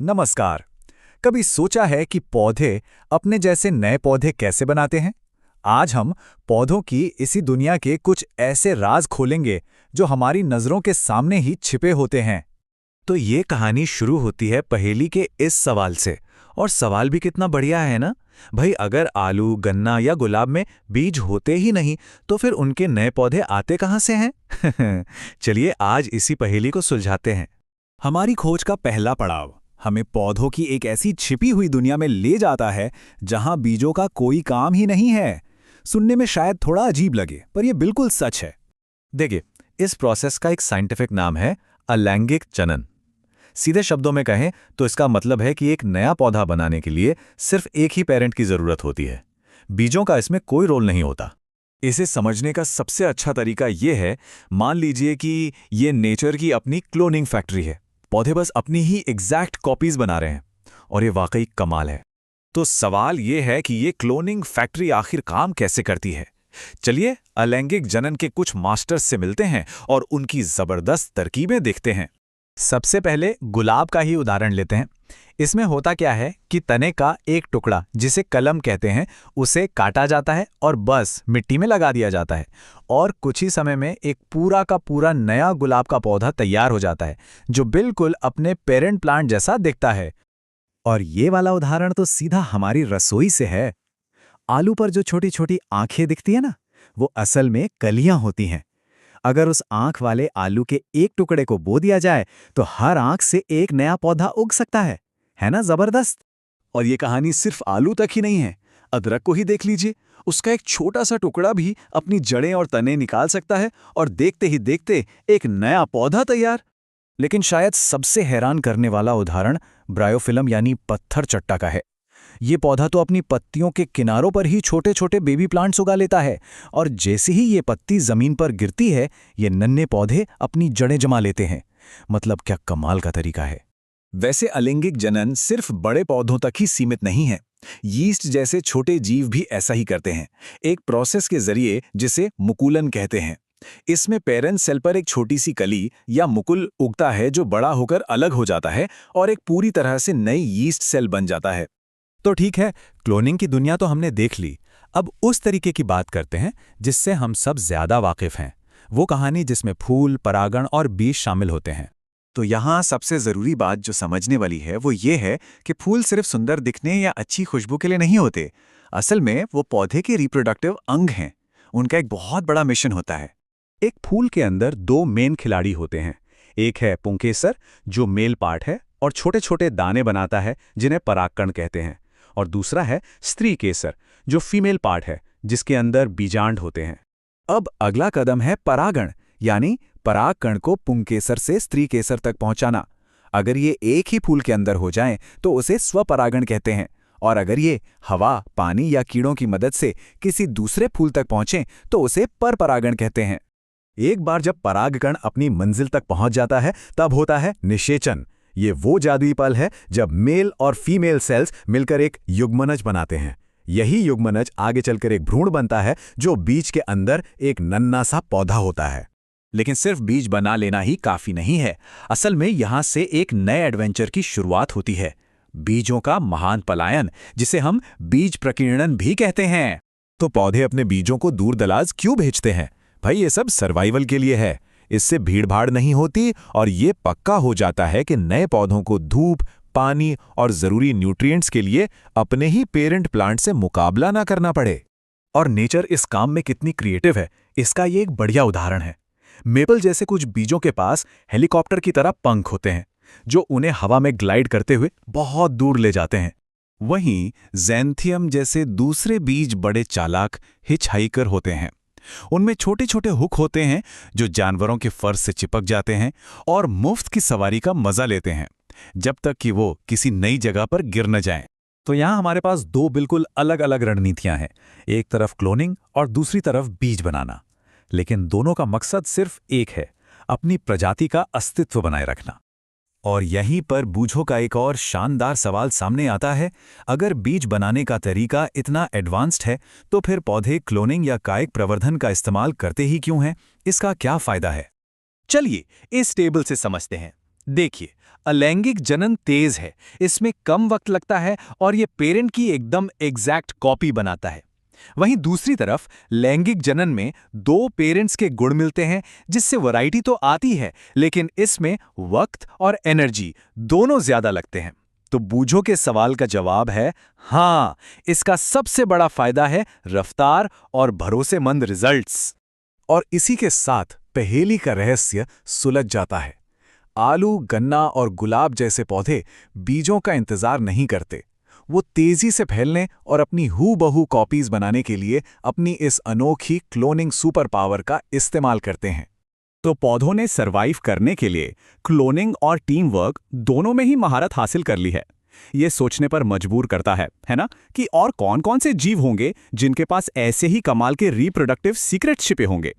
नमस्कार। कभी सोचा है कि पौधे अपने जैसे नए पौधे कैसे बनाते हैं? आज हम पौधों की इसी दुनिया के कुछ ऐसे राज खोलेंगे जो हमारी नजरों के सामने ही छिपे होते हैं। तो ये कहानी शुरू होती है पहेली के इस सवाल से। और सवाल भी कितना बढ़िया है ना। भाई, अगर आलू, गन्ना या गुलाब में बीज होते ही नहीं, तो फिर उनके नए पौधे आते कहाँ से हैं? चलिए आज इसी पहेली को सुलझाते हैं। हमारी खोज का पहला पड़ाव हमें पौधों की एक ऐसी छिपी हुई दुनिया में ले जाता है जहां बीजों का कोई काम ही नहीं है। सुनने में शायद थोड़ा अजीब लगे, पर यह बिल्कुल सच है। देखिए, इस प्रोसेस का एक साइंटिफिक नाम है अलैंगिक जनन। सीधे शब्दों में कहें तो इसका मतलब है कि एक नया पौधा बनाने के लिए सिर्फ एक ही पेरेंट की जरूरत होती है। बीजों का इसमें कोई रोल नहीं होता। इसे समझने का सबसे अच्छा तरीका यह है, मान लीजिए कि ये नेचर की अपनी क्लोनिंग फैक्ट्री है। पौधे बस अपनी ही एग्जैक्ट कॉपीज बना रहे हैं, और ये वाकई कमाल है। तो सवाल ये है कि ये क्लोनिंग फैक्ट्री आखिर काम कैसे करती है। चलिए अलैंगिक जनन के कुछ मास्टर्स से मिलते हैं और उनकी जबरदस्त तरकीबें देखते हैं। सबसे पहले गुलाब का ही उदाहरण लेते हैं। इसमें होता क्या है कि तने का एक टुकड़ा, जिसे कलम कहते हैं, उसे काटा जाता है और बस मिट्टी में लगा दिया जाता है, और कुछ ही समय में एक पूरा का पूरा नया गुलाब का पौधा तैयार हो जाता है, जो बिल्कुल अपने पेरेंट प्लांट जैसा दिखता है। और ये वाला उदाहरण तो सीधा हमारी रसोई से है। आलू पर जो छोटी छोटी आंखें दिखती है ना, वो असल में कलियां होती हैं। अगर उस आंख वाले आलू के एक टुकड़े को बो दिया जाए तो हर आंख से एक नया पौधा उग सकता है ना जबरदस्त। और ये कहानी सिर्फ आलू तक ही नहीं है। अदरक को ही देख लीजिए, उसका एक छोटा सा टुकड़ा भी अपनी जड़ें और तने निकाल सकता है, और देखते ही देखते एक नया पौधा तैयार। लेकिन शायद सबसे हैरान करने वाला उदाहरण ब्रायोफिलम यानी पत्थर चट्टा का है। ये पौधा तो अपनी पत्तियों के किनारों पर ही छोटे छोटे बेबी प्लांट्स उगा लेता है, और जैसे ही ये पत्ती जमीन पर गिरती है, ये नन्हे पौधे अपनी जड़ें जमा लेते हैं। मतलब क्या कमाल का तरीका है। वैसे अलैंगिक जनन सिर्फ बड़े पौधों तक ही सीमित नहीं है। यीस्ट जैसे छोटे जीव भी ऐसा ही करते हैं, एक प्रोसेस के जरिए जिसे मुकुलन कहते हैं। इसमें पेरेंट सेल पर एक छोटी सी कली या मुकुल उगता है, जो बड़ा होकर अलग हो जाता है और एक पूरी तरह से नई यीस्ट सेल बन जाता है। तो ठीक है, क्लोनिंग की दुनिया तो हमने देख ली। अब उस तरीके की बात करते हैं जिससे हम सब ज्यादा वाकिफ हैं। वो कहानी जिसमें फूल, परागण और बीज शामिल होते हैं। तो यहाँ सबसे जरूरी बात जो समझने वाली है वो ये है कि फूल सिर्फ सुंदर दिखने या अच्छी खुशबू के लिए नहीं होते। असल में वो पौधे के रिप्रोडक्टिव अंग हैं। उनका एक बहुत बड़ा मिशन होता है। एक फूल के अंदर दो मेन खिलाड़ी होते हैं। एक है पुंकेसर, जो मेल पार्ट है और छोटे छोटे दाने बनाता है, जिन्हें परागकण कहते हैं। और दूसरा है स्त्री केसर, जो फीमेल पार्ट है, जिसके अंदर बीजांड होते हैं। अब अगला कदम है परागण, यानी परागकण को पुंकेसर से स्त्री केसर तक पहुंचाना। अगर ये एक ही फूल के अंदर हो जाएं तो उसे स्वपरागण कहते हैं, और अगर ये हवा, पानी या कीड़ों की मदद से किसी दूसरे फूल तक पहुंचें तो उसे परपरागण कहते हैं। एक बार जब परागकण अपनी मंजिल तक पहुंच जाता है, तब होता है निषेचन। ये वो जादुई पल है जब मेल और फीमेल सेल्स मिलकर एक युग्मनज बनाते हैं। यही युग्मनज आगे चलकर एक भ्रूण बनता है, जो बीज के अंदर एक नन्हा सा पौधा होता है। लेकिन सिर्फ बीज बना लेना ही काफी नहीं है। असल में यहां से एक नए एडवेंचर की शुरुआत होती है, बीजों का महान पलायन, जिसे हम बीज प्रकीर्णन भी कहते हैं। तो पौधे अपने बीजों को दूर दराज क्यों भेजते हैं? भाई, ये सब सर्वाइवल के लिए है। इससे भीड़-भाड़ नहीं होती, और ये पक्का हो जाता है कि नए पौधों को धूप, पानी और जरूरी न्यूट्रिएंट्स के लिए अपने ही पेरेंट प्लांट से मुकाबला ना करना पड़े। और नेचर इस काम में कितनी क्रिएटिव है, इसका ये एक बढ़िया उदाहरण है। मेपल जैसे कुछ बीजों के पास हेलीकॉप्टर की तरह पंख होते हैं, जो उन्हें हवा में ग्लाइड करते हुए बहुत दूर ले जाते हैं। वहीं ज़ैंथियम जैसे दूसरे बीज बड़े चालाक हिचहाइकर होते हैं। उनमें छोटे छोटे हुक होते हैं, जो जानवरों के फर से चिपक जाते हैं और मुफ्त की सवारी का मजा लेते हैं, जब तक कि वो किसी नई जगह पर गिर न जाएं। तो यहाँ हमारे पास दो बिल्कुल अलग अलग रणनीतियां हैं, एक तरफ क्लोनिंग और दूसरी तरफ बीज बनाना। लेकिन दोनों का मकसद सिर्फ एक है, अपनी प्रजाति का अस्तित्व बनाए रखना। और यहीं पर बूझो का एक और शानदार सवाल सामने आता है। अगर बीज बनाने का तरीका इतना एडवांस्ड है, तो फिर पौधे क्लोनिंग या कायिक प्रवर्धन का इस्तेमाल करते ही क्यों हैं? इसका क्या फायदा है? चलिए इस टेबल से समझते हैं। देखिए, अलैंगिक जनन तेज है, इसमें कम वक्त लगता है और ये पेरेंट की एकदम एग्जैक्ट कॉपी बनाता है। वहीं दूसरी तरफ लैंगिक जनन में दो पेरेंट्स के गुण मिलते हैं, जिससे वैरायटी तो आती है, लेकिन इसमें वक्त और एनर्जी दोनों ज्यादा लगते हैं। तो बूझो के सवाल का जवाब है हाँ, इसका सबसे बड़ा फायदा है रफ्तार और भरोसेमंद रिजल्ट्स। और इसी के साथ पहेली का रहस्य सुलझ जाता है। आलू, गन्ना और गुलाब जैसे पौधे बीजों का इंतजार नहीं करते। वो तेजी से फैलने और अपनी हूबहू कॉपीज बनाने के लिए अपनी इस अनोखी क्लोनिंग सुपर पावर का इस्तेमाल करते हैं। तो पौधों ने सरवाइव करने के लिए क्लोनिंग और टीम वर्क दोनों में ही महारत हासिल कर ली है। ये सोचने पर मजबूर करता है ना, कि और कौन कौन से जीव होंगे जिनके पास ऐसे ही कमाल के रिप्रोडक्टिव सीक्रेट्स छिपे होंगे।